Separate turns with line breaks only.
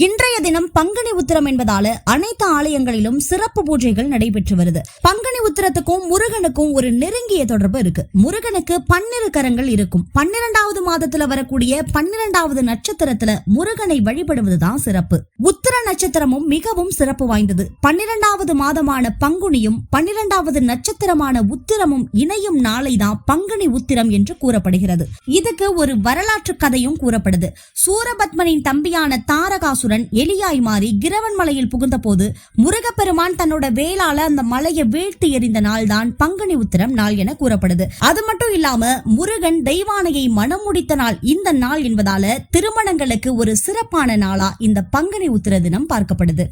இன்றைய தினம் பங்குனி உத்திரம் என்பதால அனைத்து ஆலயங்களிலும் சிறப்பு பூஜைகள் நடைபெற்று வருது. பங்குனி உத்திரத்துக்கும் முருகனுக்கும் ஒரு நெருங்கிய தொடர்பு இருக்கு. முருகனுக்கு 12 கரங்கள் இருக்கும். 12வது மாதத்துல வரக்கூடிய 12வது நட்சத்திரத்துல முருகனை வழிபடுவதுதான் சிறப்பு. உத்திர நட்சத்திரமும் மிகவும் சிறப்பு வாய்ந்தது. 12வது மாதமான பங்குனியும் 12வது நட்சத்திரமான உத்திரமும் இணையும் நாளைதான் பங்குனி உத்திரம் என்று கூறப்படுகிறது. இதுக்கு ஒரு வரலாற்று கதையும் கூறப்படுது. சூரபத்மனின் தம்பியான தாரகா எலியாய் மாறி கிரவன் மலையில் புகுந்த போது முருகப்பெருமான் தன்னோட வேளால அந்த மலையை வீழ்த்தி எறிந்த நாள் தான் பங்குனி உத்திரம் நாள் என கூறப்படுது. அது மட்டும் இல்லாம முருகன் தெய்வானையை மனம் முடித்த நாள் இந்த நாள் என்பதால திருமணங்களுக்கு ஒரு சிறப்பான நாளா இந்த பங்குனி உத்திர தினம் பார்க்கப்படுது.